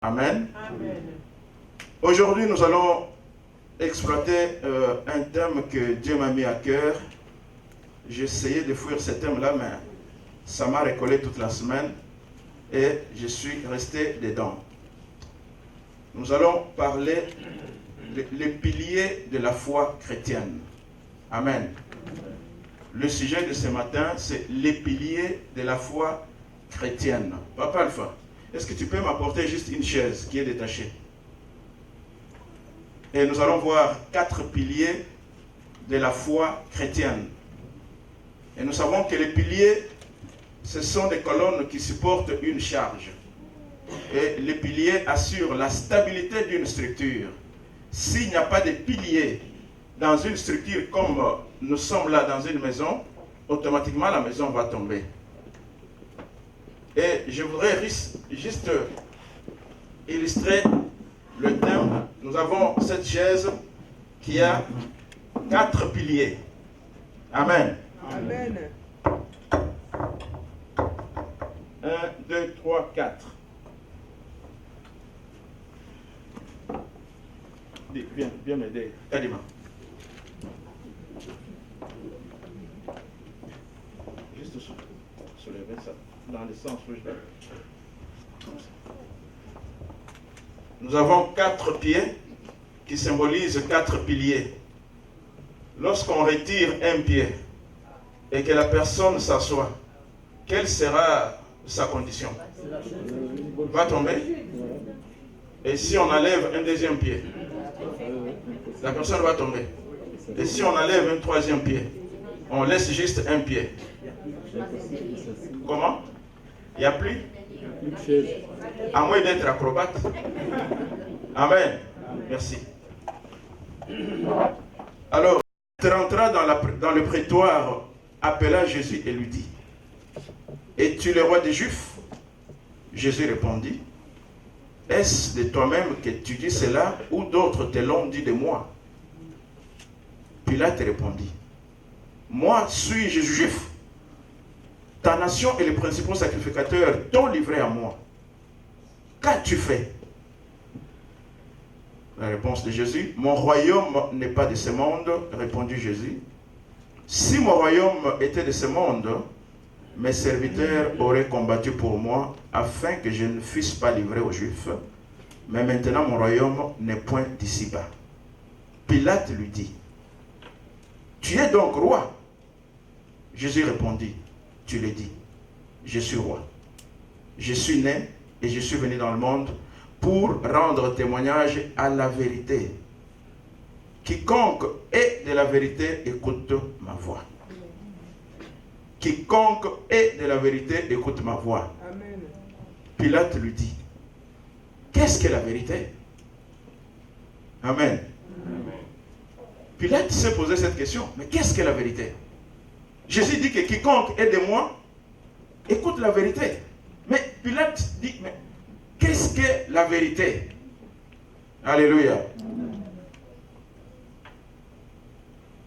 Amen. Amen. Aujourd'hui, nous allons exploiter un thème que Dieu m'a mis à cœur. J'ai essayé de fuir ce thème-là, mais ça m'a recollé toute la semaine et je suis resté dedans. Nous allons parler des piliers de la foi chrétienne. Amen. Le sujet de ce matin, c'est les piliers de la foi chrétienne. Papa Alpha, est-ce que tu peux m'apporter juste une chaise qui est détachée? Et nous allons voir 4 piliers de la foi chrétienne. Et nous savons que les piliers, ce sont des colonnes qui supportent une charge. Et les piliers assurent la stabilité d'une structure. S'il n'y a pas de piliers dans une structure comme nous sommes là dans une maison, automatiquement la maison va tomber. Et je voudrais juste illustrer le thème. Nous avons cette chaise qui a 4 piliers. Amen. Amen. 1, 2, 3, 4. Viens m'aider. Kadima. Juste soulever ça dans le sens où je vais. Nous avons 4 pieds qui symbolisent 4 piliers. Lorsqu'on retire un pied et que la personne s'assoit, quelle sera sa condition? Va tomber? Et si on enlève un deuxième pied, la personne va tomber. Et si on enlève un troisième pied, on laisse juste un pied. Comment? Il n'y a plus? À moins d'être acrobate. Amen. Merci. Alors, il rentra dans le prétoire, appela Jésus et lui dit: es-tu le roi des Juifs? Jésus répondit: est-ce de toi-même que tu dis cela, ou d'autres te l'ont dit de moi? Pilate répondit: moi, suis-je juif? Ta nation et les principaux sacrificateurs t'ont livré à moi. Qu'as-tu fait? La réponse de Jésus: mon royaume n'est pas de ce monde, répondit Jésus. Si mon royaume était de ce monde, mes serviteurs auraient combattu pour moi afin que je ne fusse pas livré aux Juifs. Mais maintenant mon royaume n'est point d'ici-bas. Pilate lui dit: tu es donc roi? Jésus répondit: tu le dis, je suis roi. Je suis né et je suis venu dans le monde pour rendre témoignage à la vérité. Quiconque est de la vérité écoute ma voix. Quiconque est de la vérité écoute ma voix. Amen. Pilate lui dit: qu'est-ce que la vérité? Amen. Amen. Pilate s'est posé cette question: mais qu'est-ce que la vérité? Jésus dit que quiconque est de moi écoute la vérité. Mais Pilate dit: mais qu'est-ce que la vérité? Alléluia.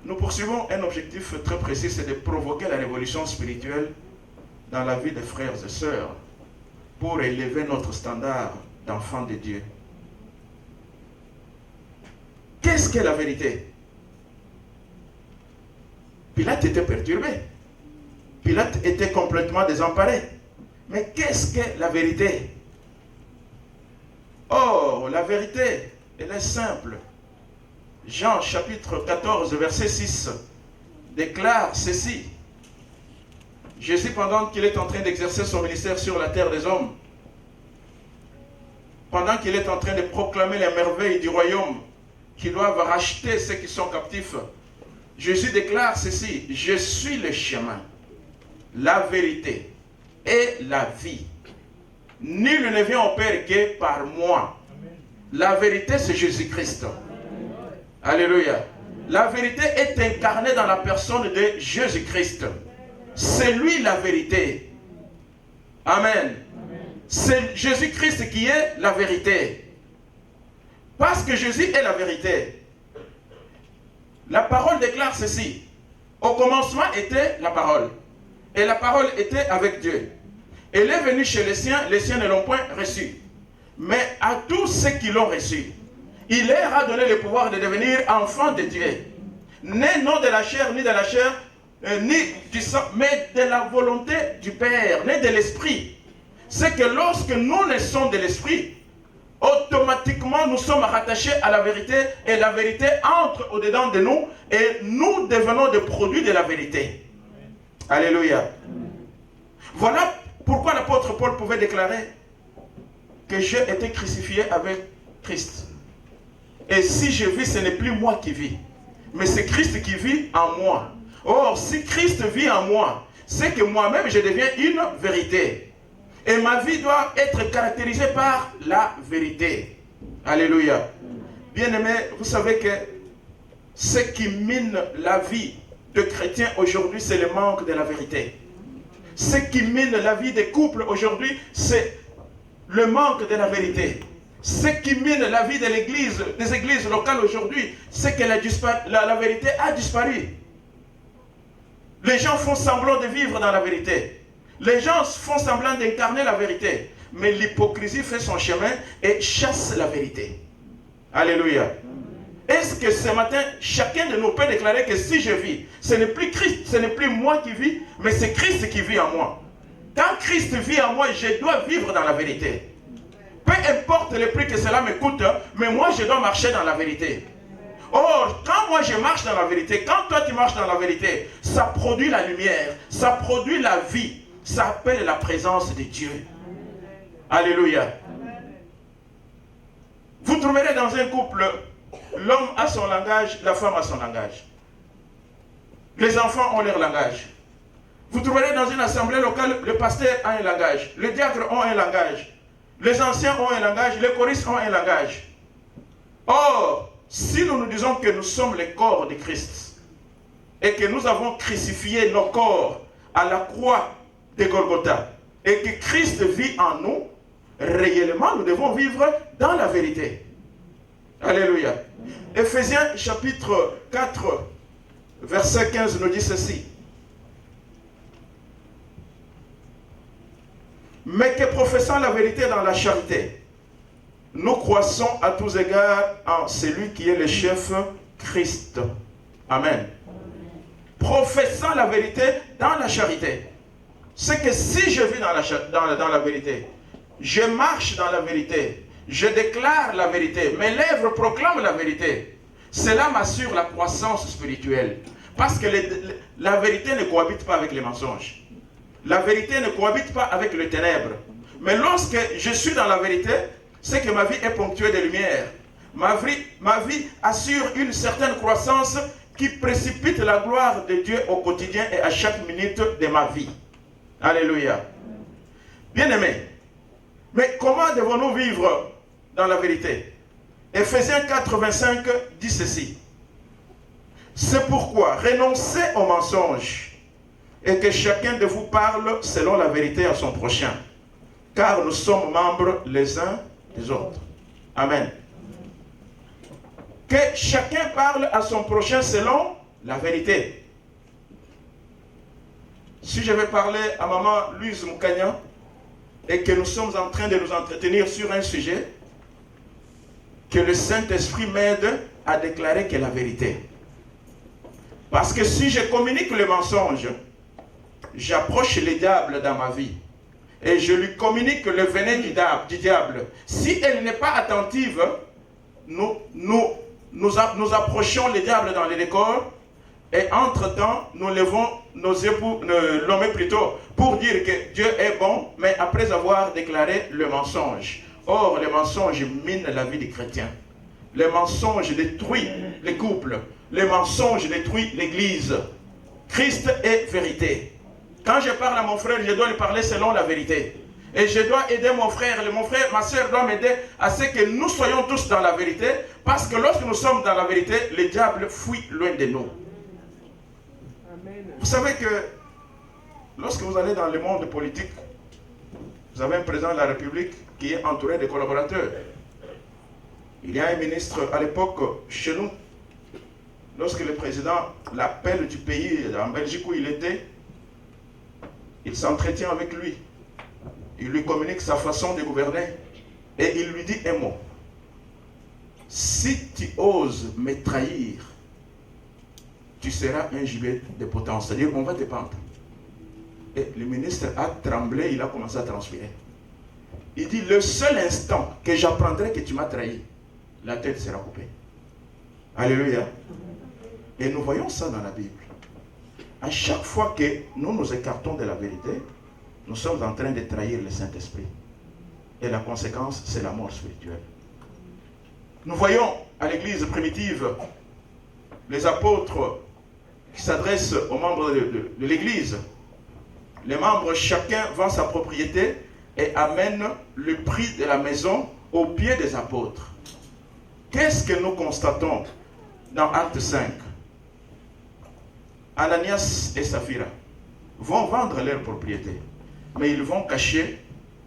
Nous poursuivons un objectif très précis, c'est de provoquer la révolution spirituelle dans la vie des frères et sœurs pour élever notre standard d'enfants de Dieu. Qu'est-ce que la vérité? Pilate était perturbé. Pilate était complètement désemparé. Mais qu'est-ce que la vérité? Oh, la vérité, elle est simple. Jean chapitre 14, verset 6 déclare ceci. Jésus, pendant qu'il est en train d'exercer son ministère sur la terre des hommes, pendant qu'il est en train de proclamer les merveilles du royaume qui doivent racheter ceux qui sont captifs, Jésus déclare ceci: je suis le chemin, la vérité et la vie. Nul ne vient au Père que par moi. La vérité, c'est Jésus-Christ. Alléluia. La vérité est incarnée dans la personne de Jésus-Christ. C'est lui la vérité. Amen. C'est Jésus-Christ qui est la vérité. Parce que Jésus est la vérité. La parole déclare ceci: au commencement était la parole, et la parole était avec Dieu. Elle est venue chez les siens ne l'ont point reçue. mais à tous ceux qui l'ont reçu, il leur a donné le pouvoir de devenir enfants de Dieu. Nés non de la chair, ni de la chair, ni du sang, mais de la volonté du Père, nés de l'Esprit. C'est que lorsque nous naissons de l'Esprit, automatiquement nous sommes rattachés à la vérité et la vérité entre au-dedans de nous et nous devenons des produits de la vérité. Alléluia. Voilà pourquoi l'apôtre Paul pouvait déclarer que j'ai été crucifié avec Christ. Et si je vis, ce n'est plus moi qui vis, mais c'est Christ qui vit en moi. Or, si Christ vit en moi, c'est que moi-même je deviens une vérité. Et ma vie doit être caractérisée par la vérité. Alléluia. Bien-aimés, vous savez que ce qui mine la vie de chrétiens aujourd'hui, c'est le manque de la vérité. Ce qui mine la vie des couples aujourd'hui, c'est le manque de la vérité. Ce qui mine la vie de l'église, des églises locales aujourd'hui, c'est que la vérité a disparu. Les gens font semblant de vivre dans la vérité. Les gens font semblant d'incarner la vérité. Mais l'hypocrisie fait son chemin et chasse la vérité. Alléluia. Est-ce que ce matin, chacun de nous peut déclarer que si je vis, ce n'est plus Christ, ce n'est plus moi qui vis, mais c'est Christ qui vit en moi. Quand Christ vit en moi, je dois vivre dans la vérité. Peu importe le prix que cela me coûte, mais moi je dois marcher dans la vérité. Or, quand moi je marche dans la vérité, quand toi tu marches dans la vérité, ça produit la lumière, ça produit la vie. Ça appelle la présence de Dieu. Alléluia. Vous trouverez dans un couple, l'homme a son langage, la femme a son langage. Les enfants ont leur langage. Vous trouverez dans une assemblée locale, le pasteur a un langage, les diacres ont un langage, les anciens ont un langage, les choristes ont un langage. Or, si nous nous disons que nous sommes le corps de Christ et que nous avons crucifié nos corps à la croix de Golgotha et que Christ vit en nous, réellement nous devons vivre dans la vérité. Alléluia. Éphésiens chapitre 4 verset 15 nous dit ceci. Mais que professant la vérité dans la charité, nous croissons à tous égards en celui qui est le chef, Christ. Amen. Professant la vérité dans la charité. C'est que si je vis dans la vérité, je marche dans la vérité, je déclare la vérité, mes lèvres proclament la vérité, cela m'assure la croissance spirituelle. Parce que la vérité ne cohabite pas avec les mensonges. La vérité ne cohabite pas avec les ténèbres. Mais lorsque je suis dans la vérité, c'est que ma vie est ponctuée de lumière. Ma vie assure une certaine croissance qui précipite la gloire de Dieu au quotidien et à chaque minute de ma vie. Alléluia. Bien-aimés, mais comment devons-nous vivre dans la vérité? Éphésiens 4, 25 dit ceci. C'est pourquoi renoncez aux mensonges et que chacun de vous parle selon la vérité à son prochain, car nous sommes membres les uns des autres. Amen. Que chacun parle à son prochain selon la vérité. Si je vais parler à maman Louise Moukanya et que nous sommes en train de nous entretenir sur un sujet, que le Saint-Esprit m'aide à déclarer que la vérité. Parce que si je communique le mensonge, j'approche le diable dans ma vie et je lui communique le venin du diable. Si elle n'est pas attentive, nous approchons le diable dans le décor et entre-temps, nous levons nos yeux pour l'homme plutôt pour dire que Dieu est bon, mais après avoir déclaré le mensonge. Or, le mensonge mine la vie des chrétiens. Le mensonge détruit les couples. Le mensonge détruit l'église. Christ est vérité. Quand je parle à mon frère, je dois lui parler selon la vérité. Et je dois aider mon frère, ma soeur doit m'aider à ce que nous soyons tous dans la vérité, parce que lorsque nous sommes dans la vérité, le diable fuit loin de nous. Amen. Vous savez que lorsque vous allez dans le monde politique, vous avez un président de la République qui est entouré de collaborateurs. Il y a un ministre à l'époque chez nous, lorsque le président l'appelle du pays, en Belgique où il était, il s'entretient avec lui. Il lui communique sa façon de gouverner. Et il lui dit un mot. Si tu oses me trahir, tu seras un gibet de potence. C'est-à-dire qu'on va te pendre. Et le ministre a tremblé, il a commencé à transpirer. Il dit, le seul instant que j'apprendrai que tu m'as trahi, la tête sera coupée. Alléluia. Et nous voyons ça dans la Bible. À chaque fois que nous nous écartons de la vérité, nous sommes en train de trahir le Saint-Esprit. Et la conséquence, c'est la mort spirituelle. Nous voyons à l'église primitive les apôtres qui s'adressent aux membres de l'église. Les membres, chacun vend sa propriété et amène le prix de la maison aux pieds des apôtres. Qu'est-ce que nous constatons dans Acte 5? Ananias et Saphira vont vendre leur propriété, mais ils vont cacher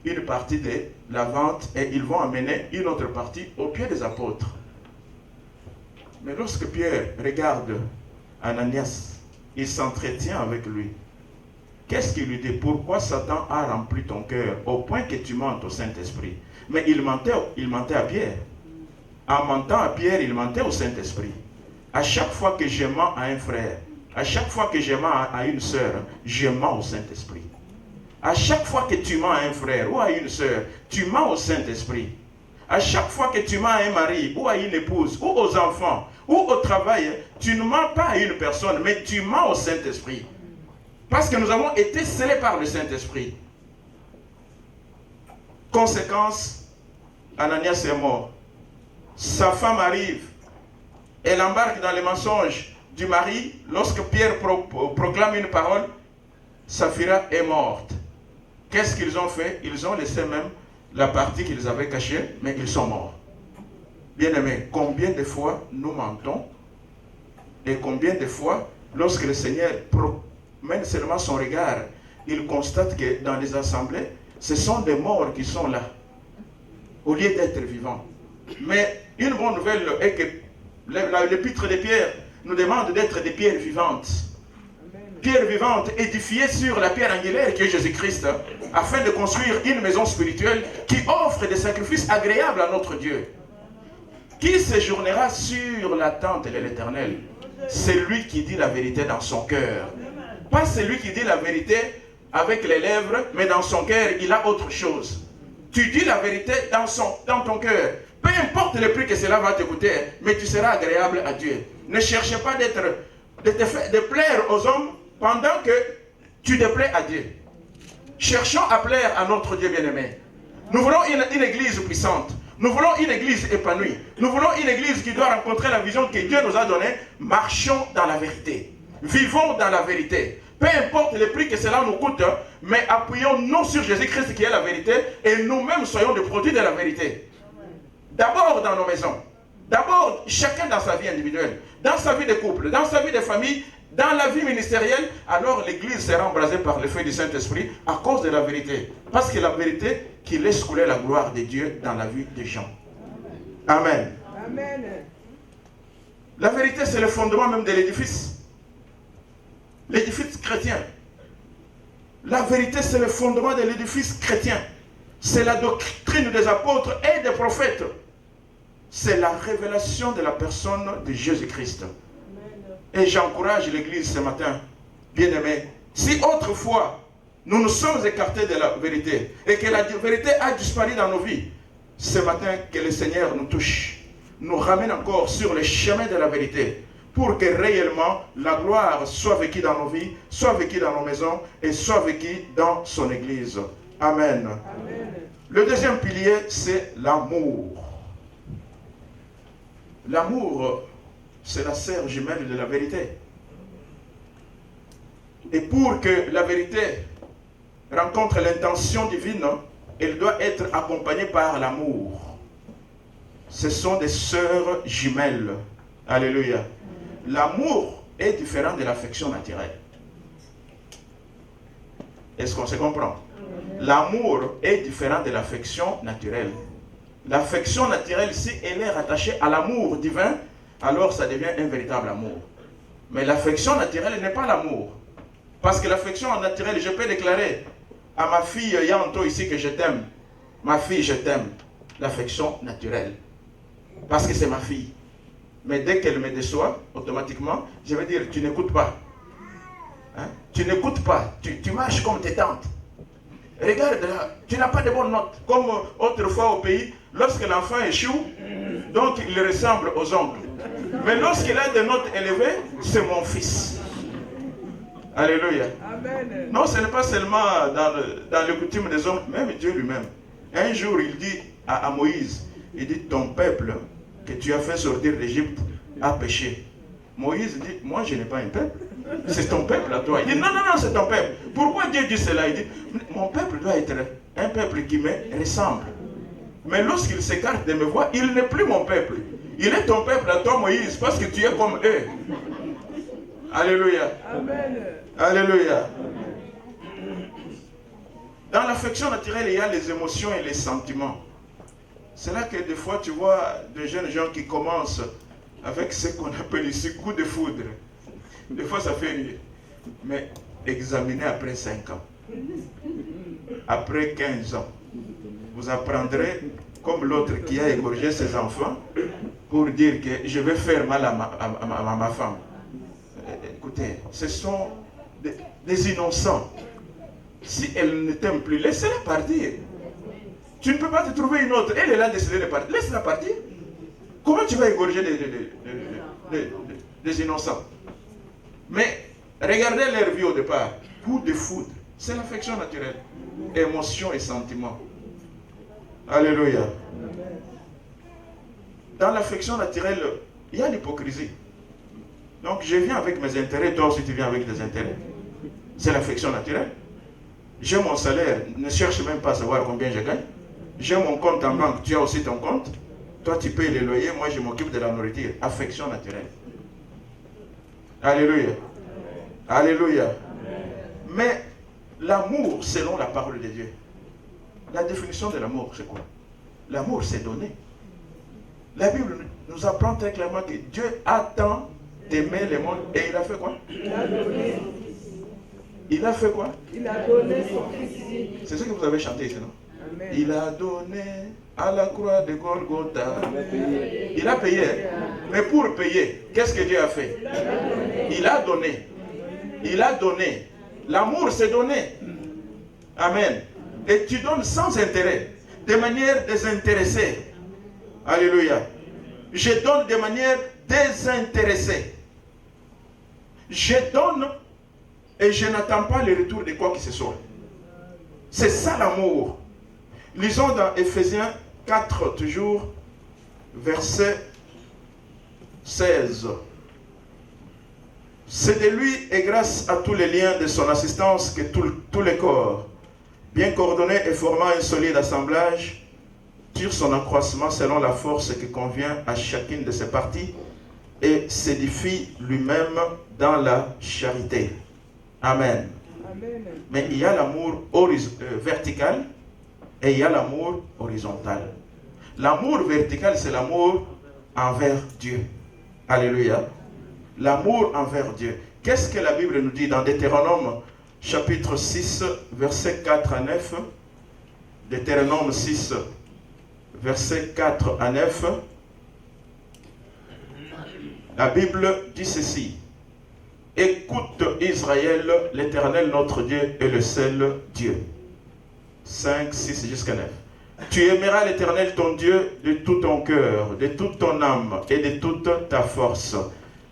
une partie de la vente et ils vont amener une autre partie aux pieds des apôtres. Mais lorsque Pierre regarde Ananias, il s'entretient avec lui. Qu'est-ce qu'il lui dit? Pourquoi Satan a rempli ton cœur au point que tu mentes au Saint-Esprit? Mais il mentait à Pierre. En mentant à Pierre, il mentait au Saint-Esprit. À chaque fois que je mens à un frère, à chaque fois que je mens à une sœur, je mens au Saint-Esprit. À chaque fois que tu mens à un frère ou à une sœur, tu mens au Saint-Esprit. À chaque fois que tu mens à un mari ou à une épouse ou aux enfants ou au travail, tu ne mens pas à une personne, mais tu mens au Saint-Esprit. Parce que nous avons été scellés par le Saint-Esprit. Conséquence, Ananias est mort. Sa femme arrive. Elle embarque dans les mensonges du mari. Lorsque Pierre proclame une parole, Saphira est morte. Qu'est-ce qu'ils ont fait? Ils ont laissé même la partie qu'ils avaient cachée, mais ils sont morts. Bien-aimés, combien de fois nous mentons et combien de fois, lorsque le Seigneur promène seulement son regard, il constate que dans les assemblées, ce sont des morts qui sont là, au lieu d'être vivants. Mais une bonne nouvelle est que l'épître de Pierre nous demande d'être des pierres vivantes. Pierre vivante édifiée sur la pierre angulaire qui est Jésus-Christ, afin de construire une maison spirituelle qui offre des sacrifices agréables à notre Dieu. Qui séjournera sur la tente de l'Éternel? C'est lui qui dit la vérité dans son cœur. Pas celui qui dit la vérité avec les lèvres, mais dans son cœur, il a autre chose. Tu dis la vérité dans ton cœur. Peu importe le prix que cela va te coûter, mais tu seras agréable à Dieu. Ne cherchez pas de plaire aux hommes pendant que tu te plais à Dieu. Cherchons à plaire à notre Dieu bien-aimé. Nous voulons une église puissante. Nous voulons une église épanouie. Nous voulons une église qui doit rencontrer la vision que Dieu nous a donnée. Marchons dans la vérité. Vivons dans la vérité. Peu importe le prix que cela nous coûte, mais appuyons-nous sur Jésus-Christ qui est la vérité et nous-mêmes soyons des produits de la vérité. D'abord dans nos maisons. D'abord chacun dans sa vie individuelle. Dans sa vie de couple, dans sa vie de famille, dans la vie ministérielle, alors l'église sera embrasée par le feu du Saint-Esprit à cause de la vérité. Parce que la vérité qui laisse couler la gloire de Dieu dans la vie des gens. Amen. Amen. La vérité, c'est le fondement même de l'édifice. L'édifice chrétien. La vérité, c'est le fondement de l'édifice chrétien. C'est la doctrine des apôtres et des prophètes. C'est la révélation de la personne de Jésus-Christ. Et j'encourage l'église ce matin, bien-aimés, si autrefois nous nous sommes écartés de la vérité et que la vérité a disparu dans nos vies, ce matin que le Seigneur nous touche, nous ramène encore sur le chemin de la vérité pour que réellement la gloire soit vécue dans nos vies, soit vécue dans nos maisons et soit vécue dans son église. Amen. Amen. Le deuxième pilier, c'est l'amour. L'amour, c'est la sœur jumelle de la vérité. Et pour que la vérité rencontre l'intention divine, elle doit être accompagnée par l'amour. Ce sont des sœurs jumelles. Alléluia. L'amour est différent de l'affection naturelle. Est-ce qu'on se comprend? L'amour est différent de l'affection naturelle. L'affection naturelle, si elle est rattachée à l'amour divin, alors ça devient un véritable amour. Mais l'affection naturelle n'est pas l'amour. Parce que l'affection naturelle, je peux déclarer à ma fille Yanto ici que je t'aime. Ma fille, je t'aime. l'affection naturelle. Parce que c'est ma fille. Mais dès qu'elle me déçoit, automatiquement, je vais dire, tu n'écoutes pas. Hein? Tu n'écoutes pas. Tu marches comme tes tantes. Regarde là, tu n'as pas de bonnes notes. Comme autrefois au pays, lorsque l'enfant échoue, donc il ressemble aux oncles. Mais lorsqu'il a des notes élevées, c'est mon fils. Alléluia. Amen. Non, ce n'est pas seulement dans le coutume des hommes, même Dieu lui-même. Un jour, il dit à Moïse, il dit, ton peuple que tu as fait sortir d'Égypte a péché. Moïse dit, moi je n'ai pas un peuple. C'est ton peuple à toi. Il dit, non, c'est ton peuple. Pourquoi Dieu dit cela? Il dit, mon peuple doit être un peuple qui me ressemble. Mais lorsqu'il s'écarte de me voir, il n'est plus mon peuple. Il est ton peuple à toi, Moïse, parce que tu es comme eux. Alléluia. Amen. Alléluia. Dans l'affection naturelle, il y a les émotions et les sentiments. C'est là que des fois, tu vois de jeunes gens qui commencent avec ce qu'on appelle ici coup de foudre. Des fois, ça fait mieux. Mais examinez après 5 ans. Après 15 ans. Vous apprendrez, comme l'autre qui a égorgé ses enfants, pour dire que je vais faire mal à ma femme. Écoutez, ce sont des innocents. Si elle ne t'aime plus, laissez-la partir. Tu ne peux pas te trouver une autre. Elle a décidé de partir. Laisse-la partir. Comment tu vas égorger des innocents? Mais regardez leur vie au départ. Coup de foudre. C'est l'affection naturelle. Émotion et sentiment. Alléluia. Dans l'affection naturelle, il y a l'hypocrisie. Donc je viens avec mes intérêts, toi aussi tu viens avec tes intérêts. C'est l'affection naturelle. J'ai mon salaire, ne cherche même pas à savoir combien je gagne. J'ai mon compte en banque, tu as aussi ton compte. Toi tu payes les loyers, moi je m'occupe de la nourriture. Affection naturelle. Alléluia. Alléluia. Mais l'amour, selon la parole de Dieu, la définition de l'amour, c'est quoi? L'amour, c'est donner. La Bible nous apprend très clairement que Dieu a tant aimé le monde et il a fait quoi? Il a donné. Il a fait quoi? Il a donné son fils. C'est ce que vous avez chanté ici, non? Amen. Il a donné à la croix de Golgotha. Il a payé. Mais pour payer, qu'est-ce que Dieu a fait? Il a donné. Il a donné. L'amour, c'est donner. Amen. Et tu donnes sans intérêt, de manière désintéressée. Alléluia. Je donne de manière désintéressée. Je donne et je n'attends pas le retour de quoi que ce soit. C'est ça l'amour. Lisons dans Ephésiens 4, toujours, verset 16. C'est de lui et grâce à tous les liens de son assistance que tous les corps, bien coordonnés et formant un solide assemblage, tire son accroissement selon la force qui convient à chacune de ses parties et s'édifie lui-même dans la charité. Amen. Amen. Mais il y a l'amour vertical et il y a l'amour horizontal. L'amour vertical, c'est l'amour envers Dieu. Alléluia. L'amour envers Dieu. Qu'est-ce que la Bible nous dit dans Deutéronome chapitre 6, verset 4 à 9? Deutéronome 6, verset 4 à 9. La Bible dit ceci. Écoute Israël, l'Éternel notre Dieu est le seul Dieu. 5, 6 jusqu'à 9. Tu aimeras l'Éternel ton Dieu de tout ton cœur, de toute ton âme et de toute ta force.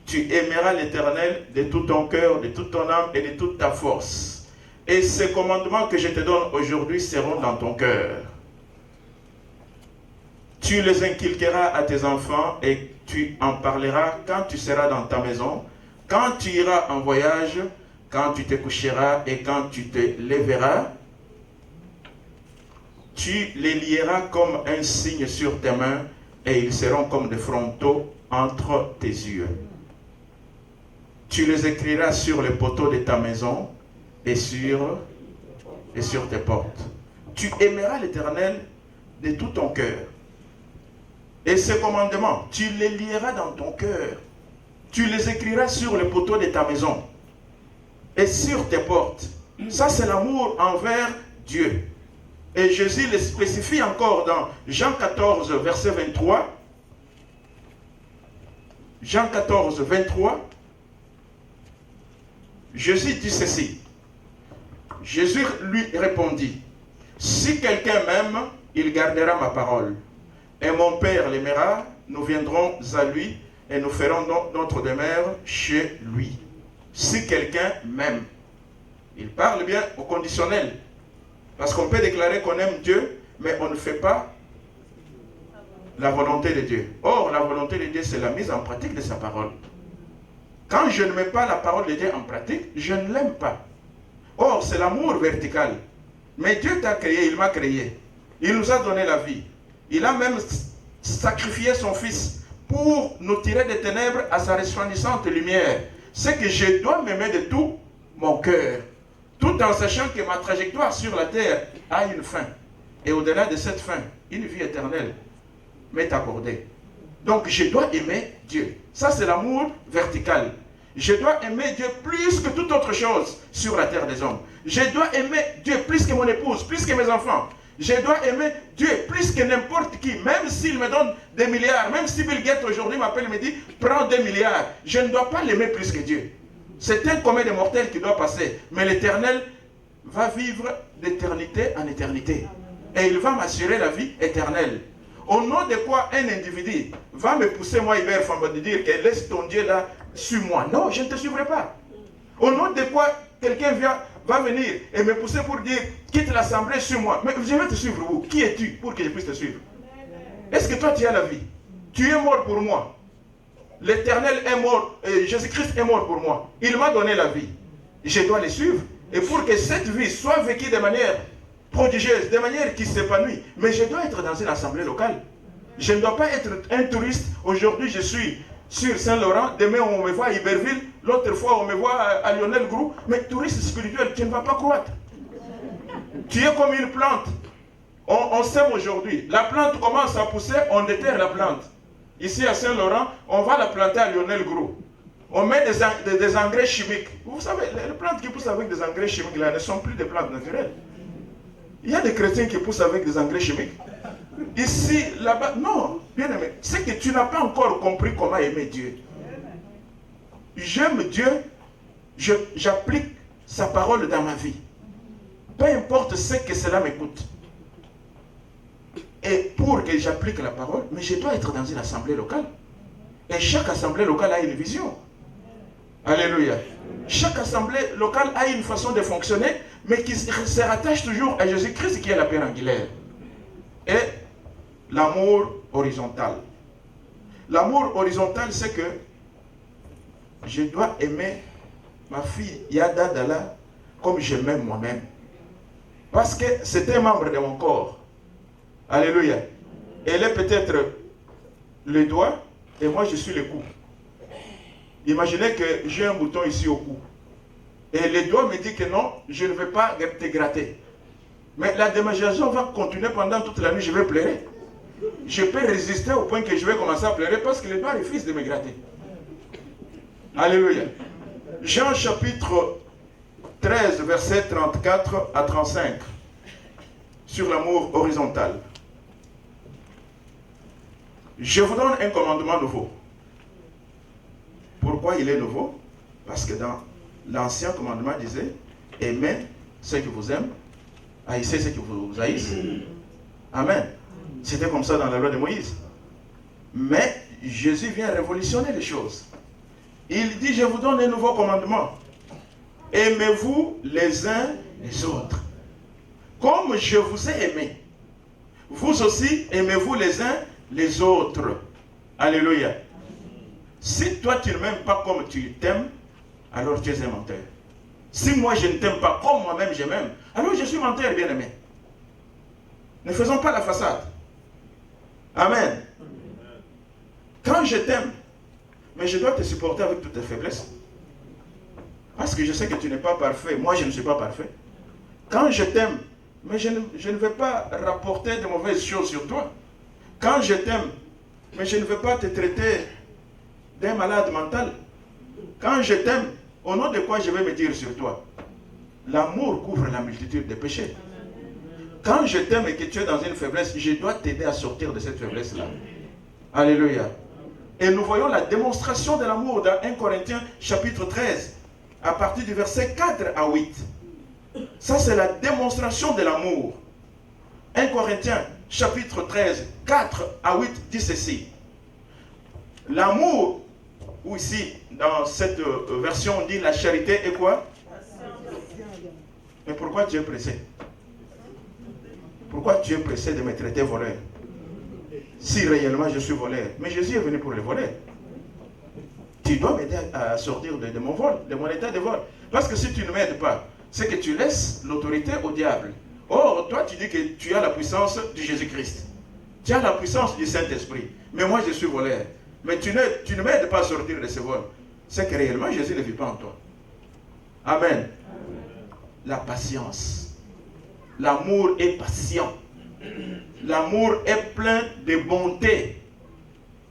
Tu aimeras l'Éternel de tout ton cœur, de toute ton âme et de toute ta force. Et ces commandements que je te donne aujourd'hui seront dans ton cœur. Tu les inculqueras à tes enfants et tu en parleras quand tu seras dans ta maison, quand tu iras en voyage, quand tu te coucheras et quand tu te lèveras. Tu les lieras comme un signe sur tes mains et ils seront comme des frontaux entre tes yeux. Tu les écriras sur les poteaux de ta maison et sur tes portes. Tu aimeras l'Éternel de tout ton cœur. Et ces commandements, tu les lieras dans ton cœur. Tu les écriras sur les poteaux de ta maison et sur tes portes. Ça, c'est l'amour envers Dieu. Et Jésus le spécifie encore dans Jean 14, verset 23. Jean 14, 23. Jésus dit ceci. Jésus lui répondit, si quelqu'un m'aime, il gardera ma parole. Et mon Père l'aimera, nous viendrons à lui et nous ferons notre demeure chez lui. Si quelqu'un m'aime. Il parle bien au conditionnel. Parce qu'on peut déclarer qu'on aime Dieu, mais on ne fait pas la volonté de Dieu. Or, la volonté de Dieu, c'est la mise en pratique de sa parole. Quand je ne mets pas la parole de Dieu en pratique, je ne l'aime pas. Or, c'est l'amour vertical. Mais Dieu t'a créé, il m'a créé. Il nous a donné la vie. Il a même sacrifié son Fils pour nous tirer des ténèbres à sa resplendissante lumière. C'est que je dois m'aimer de tout mon cœur, tout en sachant que ma trajectoire sur la terre a une fin. Et au-delà de cette fin, une vie éternelle m'est accordée. Donc je dois aimer Dieu. Ça, c'est l'amour vertical. Je dois aimer Dieu plus que toute autre chose sur la terre des hommes. Je dois aimer Dieu plus que mon épouse, plus que mes enfants. Je dois aimer Dieu plus que n'importe qui, même s'il me donne des milliards, même si Bill Gates aujourd'hui m'appelle et me dit « Prends 2 milliards », je ne dois pas l'aimer plus que Dieu. C'est un commun des mortels qui doit passer, mais l'Éternel va vivre d'éternité en éternité. Et il va m'assurer la vie éternelle. Au nom de quoi un individu va me pousser, moi, Hubert Famba, de dire que laisse ton Dieu là, suis-moi. Non, je ne te suivrai pas. Au nom de quoi quelqu'un va venir et me pousser pour dire quitte l'assemblée, suis-moi. Mais je vais te suivre où? Qui es-tu pour que je puisse te suivre? Est-ce que toi tu as la vie? Tu es mort pour moi. L'Éternel est mort, Jésus-Christ est mort pour moi. Il m'a donné la vie. Je dois le suivre. Et pour que cette vie soit vécue de manière prodigieuse, de manière qui s'épanouit, mais je dois être dans une assemblée locale. Je ne dois pas être un touriste. Aujourd'hui, je suis sur Saint-Laurent. Demain, on me voit à Iberville. L'autre fois, on me voit à Lionel Groux. Mais touriste spirituel, tu ne vas pas croître. Tu es comme une plante. On sème aujourd'hui. La plante commence à pousser, on déterre la plante. Ici à Saint-Laurent, on va la planter à Lionel Groux. On met des engrais chimiques. Vous savez, les plantes qui poussent avec des engrais chimiques là ne sont plus des plantes naturelles. Il y a des chrétiens qui poussent avec des engrais chimiques. Ici, là-bas, non, bien aimé, c'est que tu n'as pas encore compris comment aimer Dieu. J'aime Dieu, j'applique sa parole dans ma vie. Peu importe ce que cela me coûte. Et pour que j'applique la parole, mais je dois être dans une assemblée locale. Et chaque assemblée locale a une vision. Alléluia. Chaque assemblée locale a une façon de fonctionner, mais qui se rattache toujours à Jésus-Christ qui est la pierre angulaire. Et l'amour horizontal. L'amour horizontal, c'est que je dois aimer ma fille Yada Dala comme je m'aime moi-même. Parce que c'est un membre de mon corps. Alléluia. Elle est peut-être le doigt et moi je suis le cou. Imaginez que j'ai un bouton ici au cou. Et le doigt me dit que non, je ne vais pas te gratter. Mais la démangeaison va continuer pendant toute la nuit, je vais pleurer. Je peux résister au point que je vais commencer à pleurer parce que le doigt refuse de me gratter. Alléluia. Jean chapitre 13, verset 34 à 35. Sur l'amour horizontal. Je vous donne un commandement nouveau. Pourquoi il est nouveau? Parce que dans l'ancien commandement disait, aimez ceux qui vous aiment, haïssez ceux qui vous haïssent. Amen. C'était comme ça dans la loi de Moïse. Mais Jésus vient révolutionner les choses. Il dit, je vous donne un nouveau commandement. Aimez-vous les uns les autres. Comme je vous ai aimé, vous aussi aimez-vous les uns les autres. Alléluia. Si toi tu ne m'aimes pas comme tu t'aimes, alors tu es un menteur. Si moi je ne t'aime pas comme moi-même je m'aime, alors je suis menteur, bien-aimé. Ne faisons pas la façade. Amen. Quand je t'aime, mais je dois te supporter avec toutes tes faiblesses. Parce que je sais que tu n'es pas parfait. Moi je ne suis pas parfait. Quand je t'aime, mais je ne vais pas rapporter de mauvaises choses sur toi. Quand je t'aime, mais je ne vais pas te traiter d'un malade mental. Quand je t'aime, au nom de quoi je vais me dire sur toi? L'amour couvre la multitude des péchés. Quand je t'aime et que tu es dans une faiblesse, je dois t'aider à sortir de cette faiblesse-là. Alléluia. Et nous voyons la démonstration de l'amour dans 1 Corinthiens chapitre 13, à partir du verset 4 à 8. Ça, c'est la démonstration de l'amour. 1 Corinthiens chapitre 13, 4 à 8 dit ceci. L'amour, ou ici, dans cette version, on dit la charité est quoi? Mais pourquoi tu es pressé? Pourquoi tu es pressé de me traiter voleur? Si réellement je suis voleur. Mais Jésus est venu pour les voleurs. Tu dois m'aider à sortir de mon vol, de mon état de vol. Parce que si tu ne m'aides pas, c'est que tu laisses l'autorité au diable. Or, toi, tu dis que tu as la puissance de Jésus-Christ. Tu as la puissance du Saint-Esprit. Mais moi, je suis voleur. Mais tu ne m'aides pas à sortir de ce vol. C'est que réellement, Jésus ne vit pas en toi. Amen. Amen. La patience. L'amour est patient. L'amour est plein de bonté.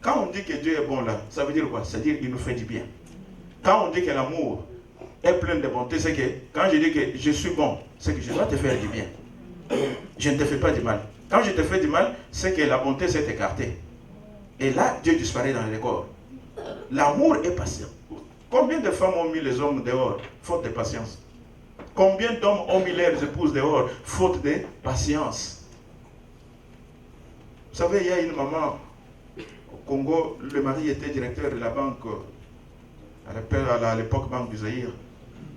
Quand on dit que Dieu est bon là, ça veut dire quoi? Ça veut dire qu'il nous fait du bien. Quand on dit que l'amour est plein de bonté, c'est que quand je dis que je suis bon, c'est que je dois te faire du bien. Je ne te fais pas du mal. Quand je te fais du mal, c'est que la bonté s'est écartée. Et là, Dieu disparaît dans le corps. L'amour est patient. Combien de femmes ont mis les hommes dehors, faute de patience? Combien d'hommes ont mis leurs épouses dehors, faute de patience? Vous savez, il y a une maman au Congo, le mari était directeur de la banque, à l'époque banque du Zaïre.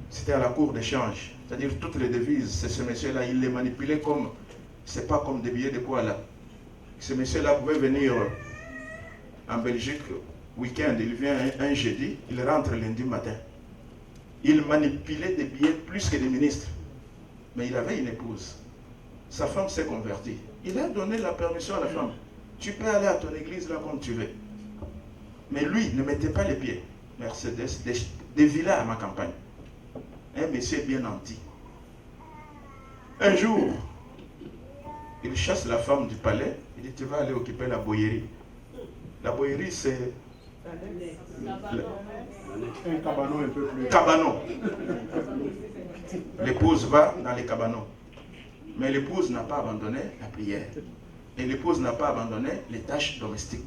C'était à la cour d'échange. C'est-à-dire toutes les devises, c'est ce monsieur-là, il les manipulait comme, c'est pas comme des billets de poids là. Ce monsieur-là pouvait venir en Belgique, week-end, il vient un jeudi, il rentre lundi matin. Il manipulait des billets plus que des ministres. Mais il avait une épouse. Sa femme s'est convertie. Il a donné la permission à la femme. Tu peux aller à ton église là comme tu veux. Mais lui, ne mettait pas les pieds. Mercedes, des villas à ma campagne. Un monsieur bien nanti. Un jour, il chasse la femme du palais. Il dit, tu vas aller occuper la boyerie. La boyerie, c'est... Un cabanon un peu plus... Cabanon. L'épouse va dans les cabanons. Mais l'épouse n'a pas abandonné la prière. Et l'épouse n'a pas abandonné les tâches domestiques.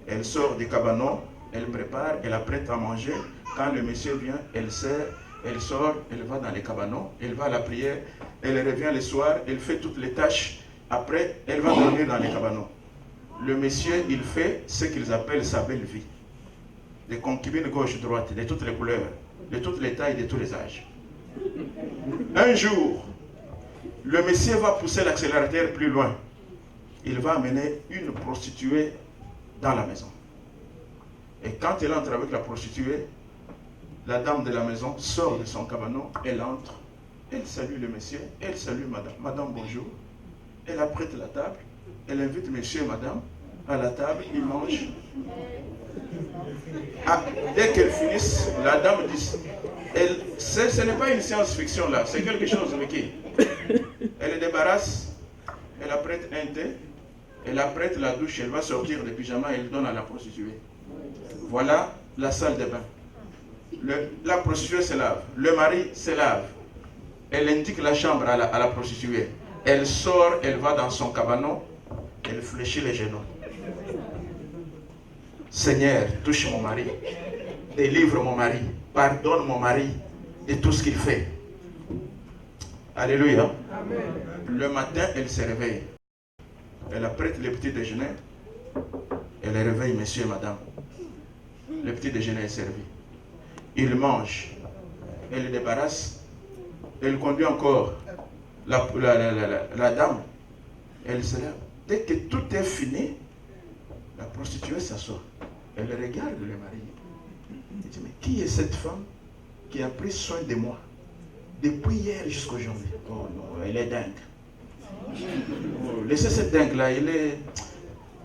Elle sort du cabanon, elle prépare, elle apprête à manger. Quand le monsieur vient, elle sert, elle sort, elle va dans les cabanons, elle va à la prière, elle revient le soir, elle fait toutes les tâches. Après, elle va dormir dans les cabanons. Le monsieur, il fait ce qu'ils appellent sa belle vie. Des concubines gauche-droite, de toutes les couleurs, de toutes les tailles, de tous les âges. Un jour, le monsieur va pousser l'accélérateur plus loin. Il va amener une prostituée dans la maison. Et quand il entre avec la prostituée, la dame de la maison sort de son cabanon, elle entre, elle salue le monsieur, elle salue madame. Madame, bonjour. Elle apprête la table, elle invite monsieur et madame à la table, ils mangent. Ah, dès qu'elle finisse, la dame dit, ce n'est pas une science-fiction là, c'est quelque chose de qui. Elle le débarrasse, elle apprête un thé, elle apprête la douche, elle va sortir de pyjama et elle donne à la prostituée. Voilà la salle de bain. La prostituée se lave, le mari se lave. Elle indique la chambre à la prostituée. Elle sort, elle va dans son cabanon, elle fléchit les genoux. Seigneur, touche mon mari, délivre mon mari, pardonne mon mari de tout ce qu'il fait. Alléluia. Amen. Le matin, elle se réveille. Elle apprête le petit déjeuner. Elle réveille monsieur et madame. Le petit déjeuner est servi. Il mange. Elle le débarrasse. Elle conduit encore la dame. Elle se lève. Dès que tout est fini, la prostituée s'assoit. Elle regarde le mari. Elle dit, mais qui est cette femme qui a pris soin de moi depuis hier jusqu'à aujourd'hui? Oh non, elle est dingue. Oh, laissez cette dingue là, il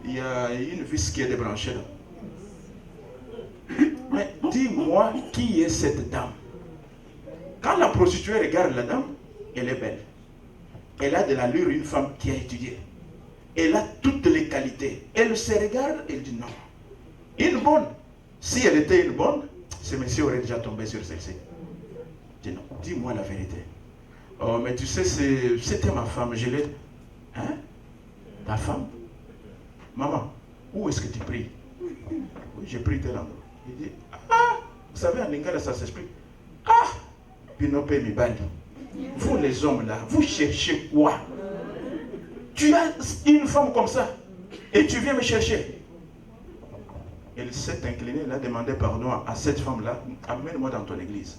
y a une vis qui est débranchée là. Mais dis-moi, qui est cette dame? Quand la prostituée regarde la dame, elle est belle. Elle a de l'allure, une femme qui a étudié. Elle a toutes les qualités. Elle se regarde, elle dit non. Une bonne. Si elle était une bonne, ce monsieur aurait déjà tombé sur celle-ci. Dis non, dis-moi la vérité. Oh, mais tu sais, c'était ma femme. Je l'ai. Hein? Ta femme? Maman, où est-ce que tu pries? Oui, j'ai pris tel endroit. Il dit, ah, vous savez, en lingala, ça s'explique. Ah, Pinope Mibali. Vous les hommes là, vous cherchez quoi? Tu as une femme comme ça et tu viens me chercher. Elle s'est inclinée, elle a demandé pardon à cette femme-là. Amène-moi dans ton église.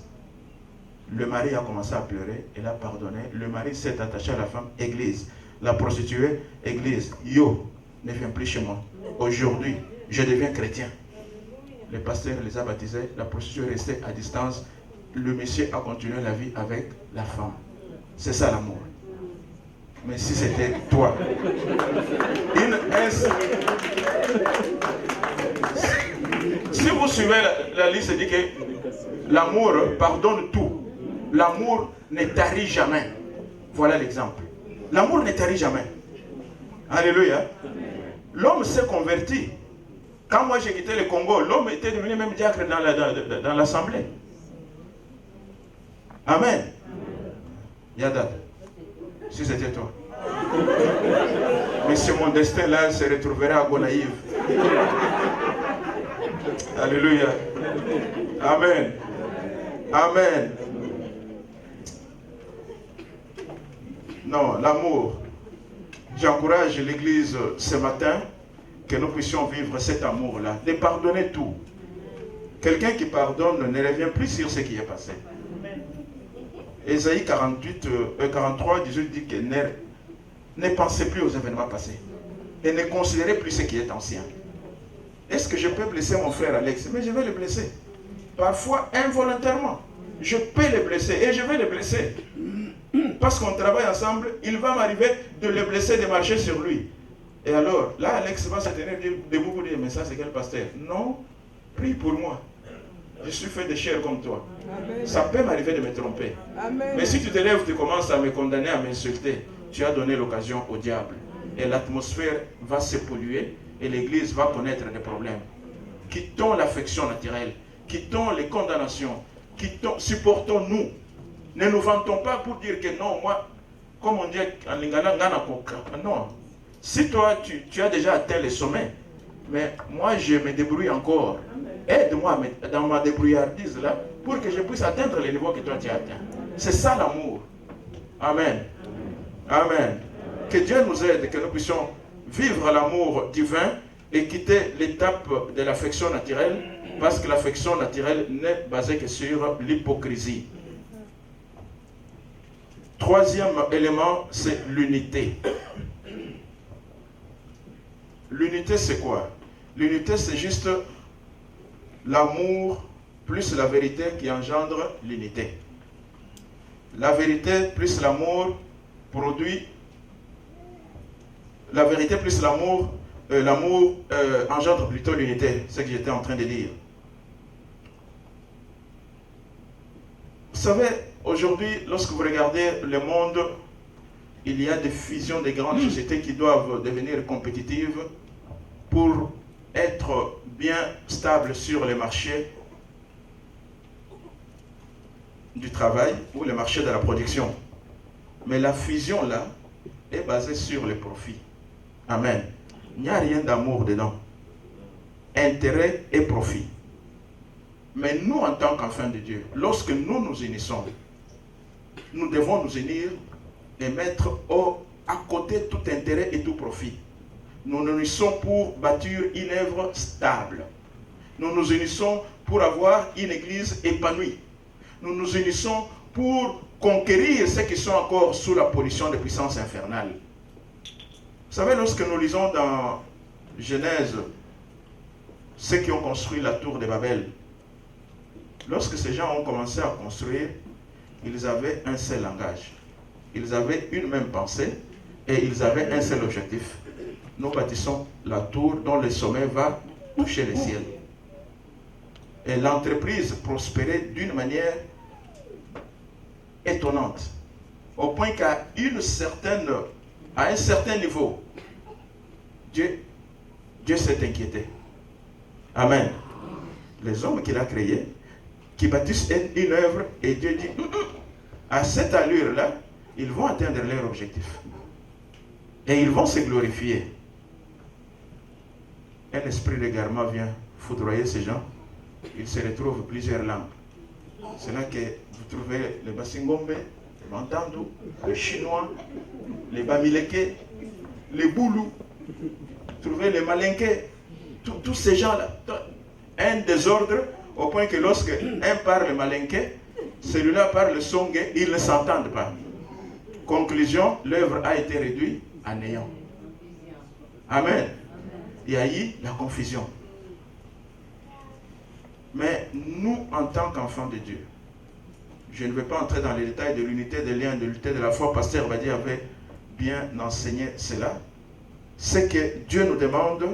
Le mari a commencé à pleurer, elle a pardonné. Le mari s'est attaché à la femme, église. La prostituée, église. Yo, ne viens plus chez moi. Aujourd'hui, je deviens chrétien. Le pasteur les a baptisés, la prostituée est restée à distance. Le monsieur a continué la vie avec la femme. C'est ça l'amour. Mais si c'était toi, si vous suivez la liste, dit que l'amour pardonne tout. L'amour ne tarit jamais. Voilà l'exemple. L'amour ne tarit jamais. Alléluia. L'homme s'est converti. Quand moi j'ai quitté le Congo, l'homme était devenu même diacre dans l'assemblée. Amen. Yada. Si c'était toi. Mais si mon destin là se retrouverait à Gonaïve. Alléluia. Amen. Amen. Non, l'amour. J'encourage l'Église ce matin que nous puissions vivre cet amour-là, de pardonner tout. Quelqu'un qui pardonne ne revient plus sur ce qui est passé. Ésaïe 43, 18 dit que ne pensez plus aux événements passés et ne considérez plus ce qui est ancien. Est-ce que je peux blesser mon frère Alex? Mais je vais le blesser. Parfois, involontairement. Je peux le blesser et je vais le blesser. Parce qu'on travaille ensemble, il va m'arriver de le blesser, de marcher sur lui. Et alors, là, Alex va se tenir debout pour dire, mais ça, c'est quel pasteur? Non, prie pour moi. Je suis fait de chair comme toi. Amen. Ça peut m'arriver de me tromper. Amen. Mais si tu te lèves, tu commences à me condamner, à m'insulter, tu as donné l'occasion au diable. Et l'atmosphère va se polluer et l'Église va connaître des problèmes. Quittons l'affection naturelle, quittons les condamnations, supportons-nous. Ne nous vantons pas pour dire que non, moi, comme on dit en lingala, non. Si toi, tu as déjà atteint les sommets, mais moi, je me débrouille encore. Aide-moi dans ma débrouillardise là, pour que je puisse atteindre les niveaux que toi tu as atteint. C'est ça l'amour. Amen. Amen. Que Dieu nous aide, que nous puissions vivre l'amour divin et quitter l'étape de l'affection naturelle, parce que l'affection naturelle n'est basée que sur l'hypocrisie. Troisième élément, c'est l'unité. L'unité, c'est quoi? L'unité, c'est juste l'amour plus la vérité qui engendre l'unité. La vérité plus l'amour produit... La vérité plus l'amour engendre plutôt l'unité. C'est ce que j'étais en train de dire. Vous savez, aujourd'hui, lorsque vous regardez le monde, il y a des fusions des grandes sociétés qui doivent devenir compétitives pour être bien stables sur les marchés du travail ou les marchés de la production. Mais la fusion là est basée sur les profits. Amen. Il n'y a rien d'amour dedans. Intérêt et profit. Mais nous, en tant qu'enfants de Dieu, lorsque nous nous unissons, nous devons nous unir et mettre à côté tout intérêt et tout profit. Nous nous unissons pour bâtir une œuvre stable. Nous nous unissons pour avoir une église épanouie. Nous nous unissons pour conquérir ceux qui sont encore sous la pollution des puissances infernales. Vous savez, lorsque nous lisons dans Genèse, ceux qui ont construit la tour de Babel, lorsque ces gens ont commencé à construire, ils avaient un seul langage. Ils avaient une même pensée et ils avaient un seul objectif. Nous bâtissons la tour dont le sommet va toucher le ciel. Et l'entreprise prospérait d'une manière étonnante. Au point qu'à un certain niveau, Dieu s'est inquiété. Amen. Les hommes qu'il a créés, qui bâtissent une œuvre, et Dieu dit, à cette allure-là, ils vont atteindre leur objectif. Et ils vont se glorifier. Un esprit d'égarement vient foudroyer ces gens. Ils se retrouvent plusieurs langues. C'est là que vous trouvez les Basingombe, les Mantandu, les Chinois, les Bamileke, les Boulous, vous trouvez les Malinké, tous ces gens-là. Un désordre au point que lorsque un parle Malinké, celui-là parle Songé, ils ne s'entendent pas. Conclusion, l'œuvre a été réduite à néant. Amen. Il y a eu la confusion. Mais nous, en tant qu'enfants de Dieu, je ne vais pas entrer dans les détails de l'unité des liens, de l'unité de la foi. Pasteur Badi avait bien enseigné cela. Ce que Dieu nous demande,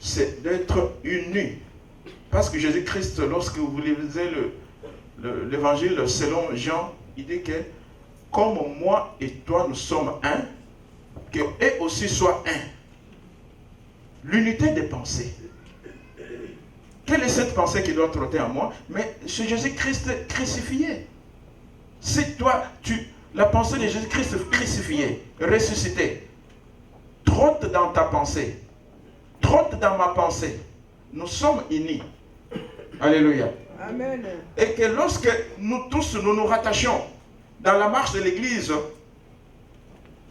c'est d'être unis. Parce que Jésus-Christ, lorsque vous lisez l'évangile selon Jean, il dit que comme moi et toi nous sommes un, que eux aussi soient un. L'unité des pensées. Quelle est cette pensée qui doit trotter en moi? Mais c'est Jésus-Christ crucifié. Si toi, la pensée de Jésus-Christ crucifié, ressuscité, trotte dans ta pensée, trotte dans ma pensée, nous sommes unis. Alléluia. Amen. Et que lorsque nous tous nous rattachons dans la marche de l'Église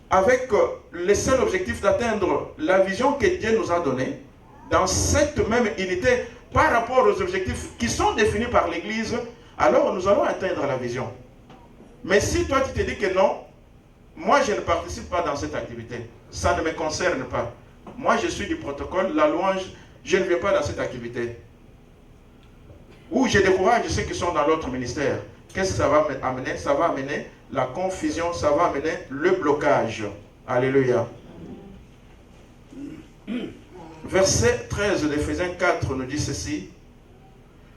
avec le seul objectif d'atteindre la vision que Dieu nous a donnée, dans cette même unité par rapport aux objectifs qui sont définis par l'Église, alors nous allons atteindre la vision. Mais si toi tu te dis que non, moi je ne participe pas dans cette activité, ça ne me concerne pas. Moi je suis du protocole, la louange, je ne vais pas dans cette activité. Ou je décourage ceux qui sont dans l'autre ministère. Qu'est-ce que ça va amener? Ça va amener la confusion, ça va amener le blocage. Alléluia. Verset 13 d'Éphésiens 4 nous dit ceci.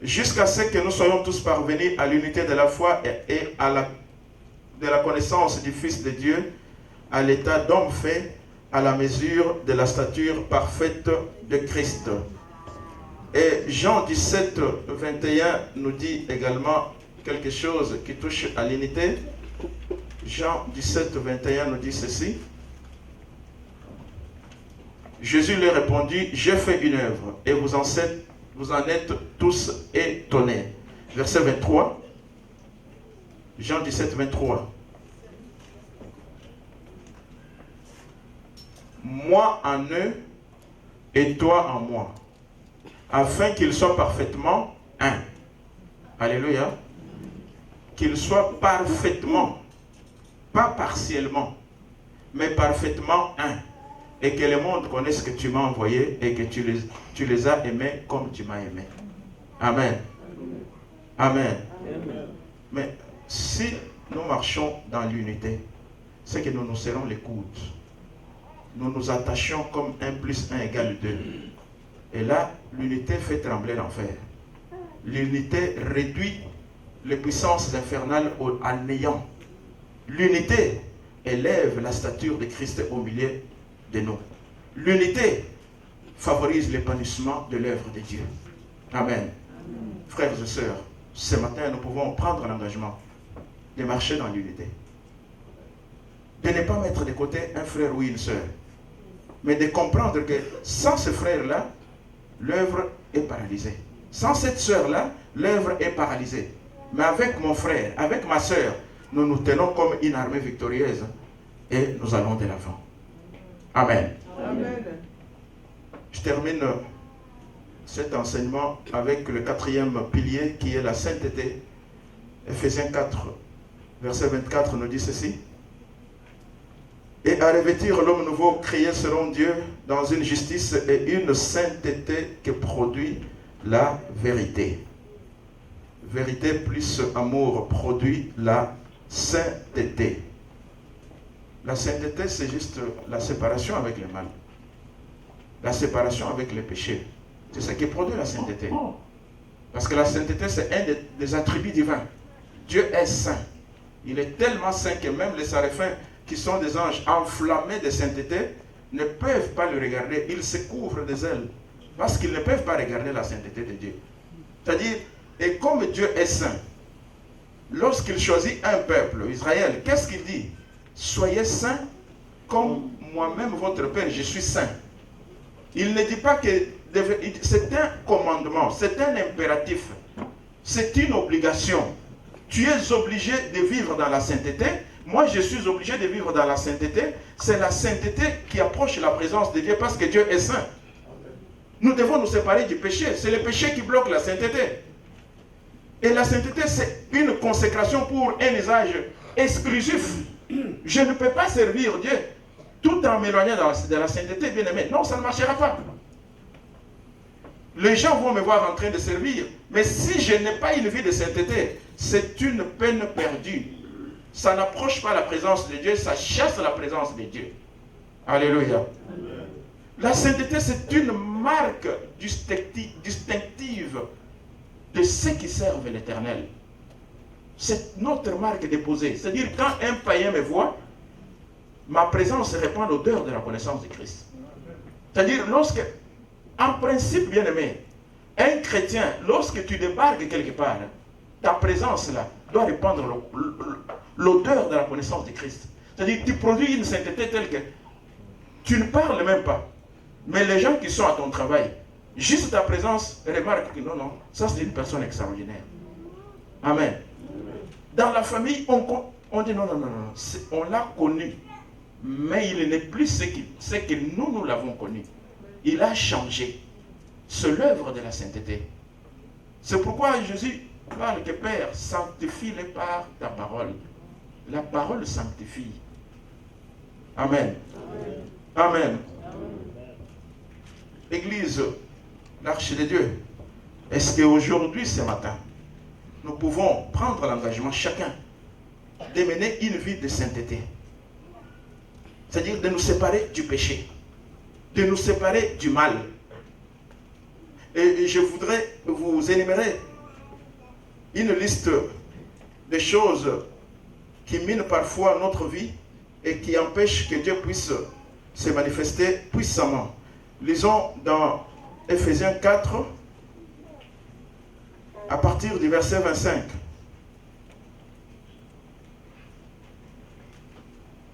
Jusqu'à ce que nous soyons tous parvenus à l'unité de la foi et de la connaissance du Fils de Dieu, à l'état d'homme fait, à la mesure de la stature parfaite de Christ. Et Jean 17, 21 nous dit également quelque chose qui touche à l'unité. Jean 17, 21 nous dit ceci. Jésus lui répondit, j'ai fait une œuvre et vous en êtes tous étonnés. Verset 23. Jean 17, 23. Moi en eux et toi en moi, afin qu'ils soient parfaitement un. Alléluia. Qu'ils soient parfaitement, pas partiellement, mais parfaitement un. Et que le monde connaisse que tu m'as envoyé et que tu les as aimés comme tu m'as aimé. Amen. Amen. Amen. Mais si nous marchons dans l'unité, c'est que nous nous serrons les coudes. Nous nous attachons comme 1 + 1 = 2. Et là, l'unité fait trembler l'enfer. L'unité réduit les puissances infernales à néant. L'unité élève la stature de Christ au milieu de nous. L'unité favorise l'épanouissement de l'œuvre de Dieu. Amen. Frères et sœurs, ce matin, nous pouvons prendre l'engagement de marcher dans l'unité. De ne pas mettre de côté un frère ou une sœur, mais de comprendre que sans ce frère-là, l'œuvre est paralysée. Sans cette sœur-là, l'œuvre est paralysée. Mais avec mon frère, avec ma sœur, nous nous tenons comme une armée victorieuse et nous allons de l'avant. Amen. Amen. Je termine cet enseignement avec le 4e pilier qui est la sainteté. Éphésiens 4, verset 24 nous dit ceci. Et à revêtir l'homme nouveau créé selon Dieu dans une justice et une sainteté que produit la vérité. Vérité plus amour produit la sainteté. La sainteté, c'est juste la séparation avec le mal. La séparation avec le péché. C'est ce qui produit la sainteté. Parce que la sainteté, c'est un des attributs divins. Dieu est saint. Il est tellement saint que même les séraphins, qui sont des anges enflammés de sainteté, ne peuvent pas le regarder. Ils se couvrent des ailes. Parce qu'ils ne peuvent pas regarder la sainteté de Dieu. C'est-à-dire, et comme Dieu est saint, lorsqu'il choisit un peuple, Israël, qu'est-ce qu'il dit? soyez saints comme moi-même, votre Père, je suis saint. Il ne dit pas que c'est un commandement, c'est un impératif, c'est une obligation. Tu es obligé de vivre dans la sainteté. Moi, je suis obligé de vivre dans la sainteté. C'est la sainteté qui approche la présence de Dieu parce que Dieu est saint. Nous devons nous séparer du péché. C'est le péché qui bloque la sainteté. Et la sainteté, c'est une consécration pour un usage exclusif. Je ne peux pas servir Dieu tout en m'éloignant de la sainteté, bien aimé. Non, ça ne marchera pas. Les gens vont me voir en train de servir, mais si je n'ai pas une vie de sainteté, c'est une peine perdue. Ça n'approche pas la présence de Dieu, ça chasse la présence de Dieu. Alléluia. La sainteté, c'est une marque distinctive de ceux qui servent l'Éternel. C'est notre marque déposée. C'est-à-dire, quand un païen me voit, ma présence répand l'odeur de la connaissance de Christ. C'est-à-dire, en principe, bien aimé, un chrétien, lorsque tu débarques quelque part, ta présence là doit répandre l'odeur de la connaissance de Christ. C'est-à-dire, tu produis une sainteté telle que tu ne parles même pas. Mais les gens qui sont à ton travail, juste ta présence, remarquent que non, ça c'est une personne extraordinaire. Amen. Dans la famille, on dit non, on l'a connu. Mais il n'est plus ce que nous l'avons connu. Il a changé. C'est l'œuvre de la sainteté. C'est pourquoi Jésus parle que Père, sanctifie-les par ta parole. La parole sanctifie. Amen. Amen. Église, l'arche de Dieu, est-ce qu'aujourd'hui, ce matin, nous pouvons prendre l'engagement chacun de mener une vie de sainteté? C'est-à-dire de nous séparer du péché, de nous séparer du mal. Et je voudrais vous énumérer une liste de choses qui minent parfois notre vie et qui empêchent que Dieu puisse se manifester puissamment. Lisons dans Ephésiens 4, à partir du verset 25.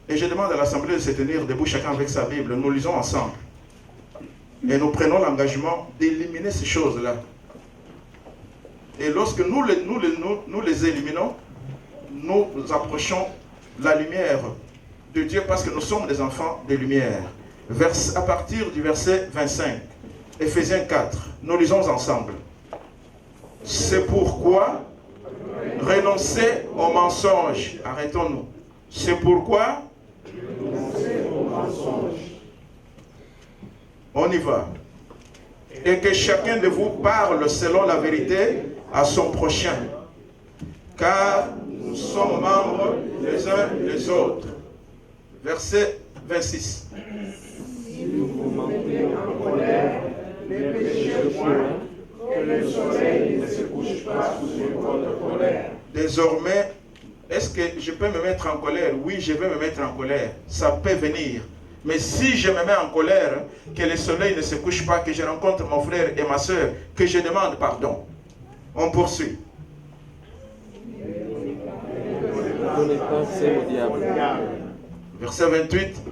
Et je demande à l'Assemblée de se tenir debout, chacun avec sa Bible. Nous lisons ensemble. Et nous prenons l'engagement d'éliminer ces choses-là. Et lorsque nous les éliminons, nous approchons la lumière de Dieu parce que nous sommes des enfants de lumière. À partir du verset 25, Ephésiens 4, nous lisons ensemble. C'est pourquoi renoncer au mensonge. Arrêtons-nous. C'est pourquoi renoncer au mensonge. On y va. Et que chacun de vous parle selon la vérité à son prochain. Car nous sommes membres les uns des autres. Verset 26. Si vous montez en colère, ne péchez point, que le soleil ne se couche pas sur votre colère. Désormais, est-ce que je peux me mettre en colère? Oui, je vais me mettre en colère. Ça peut venir. Mais si je me mets en colère, que le soleil ne se couche pas, que je rencontre mon frère et ma soeur, que je demande pardon. On poursuit. Ne donnez pas au diable. Verset 28.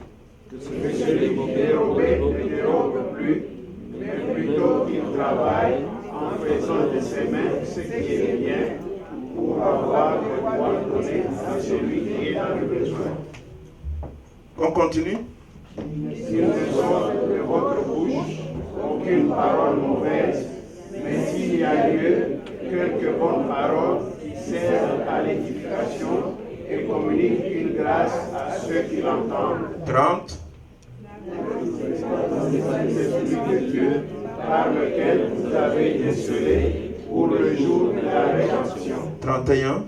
Que celui qui dérobe ne dérobe plus, mais plutôt qu'il travaille en faisant de ses mains ce qui est bien, pour avoir de quoi donner à celui qui est dans le besoin. On continue. Qu'il ne sorte de votre bouche aucune parole mauvaise, mais s'il y a lieu, quelques bonnes paroles qui servent à l'édification et communiquent une grâce à ceux qui l'entendent. 30. L'Esprit de Dieu, par lequel vous avez été scellés pour le jour de la rédemption. 31.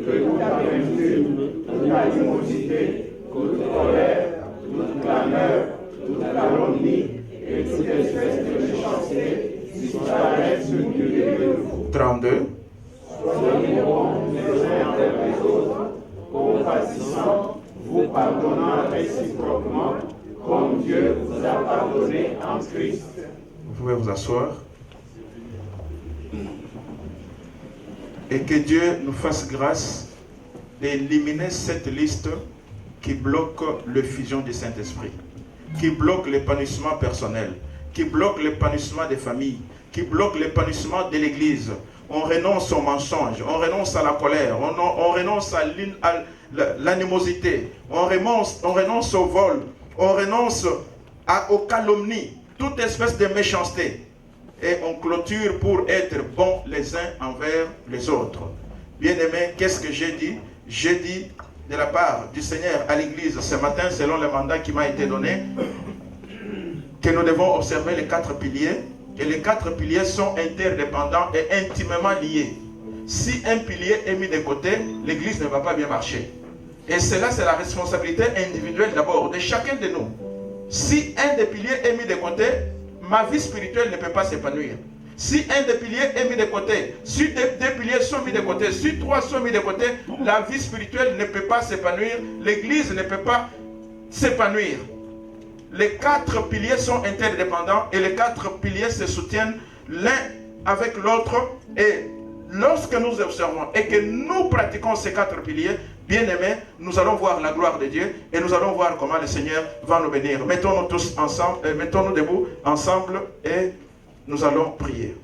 Que toute amertume, toute animosité, toute colère, toute clameur, toute calomnie et toute espèce de méchanceté disparaissent du milieu de vous. 32. Soyez bons les uns envers les autres, compatissants, vous pardonnant réciproquement, comme Dieu vous a pardonné en Christ. Vous pouvez vous asseoir. Et que Dieu nous fasse grâce d'éliminer cette liste qui bloquent l'effusion du Saint-Esprit, qui bloquent l'épanouissement personnel, qui bloquent l'épanouissement des familles, qui bloquent l'épanouissement de l'Église. On renonce au mensonge, on renonce à la colère, on renonce à l'animosité, on renonce au vol, on renonce aux calomnies, toute espèce de méchanceté. Et on clôture pour être bons les uns envers les autres. Bien-aimés, qu'est-ce que j'ai dit? J'ai dit de la part du Seigneur à l'Église ce matin, selon le mandat qui m'a été donné, que nous devons observer les 4 piliers. Et les 4 piliers sont interdépendants et intimement liés. Si un pilier est mis de côté, l'Église ne va pas bien marcher. Et cela, c'est la responsabilité individuelle d'abord de chacun de nous. Si un des piliers est mis de côté, ma vie spirituelle ne peut pas s'épanouir. Si un des piliers est mis de côté, si deux piliers sont mis de côté, si 3 sont mis de côté, la vie spirituelle ne peut pas s'épanouir, l'Église ne peut pas s'épanouir. Les 4 piliers sont interdépendants et les 4 piliers se soutiennent l'un avec l'autre. Et lorsque nous observons et que nous pratiquons ces 4 piliers, bien-aimés, nous allons voir la gloire de Dieu et nous allons voir comment le Seigneur va nous bénir. Mettons-nous tous ensemble, mettons-nous debout ensemble et nous allons prier.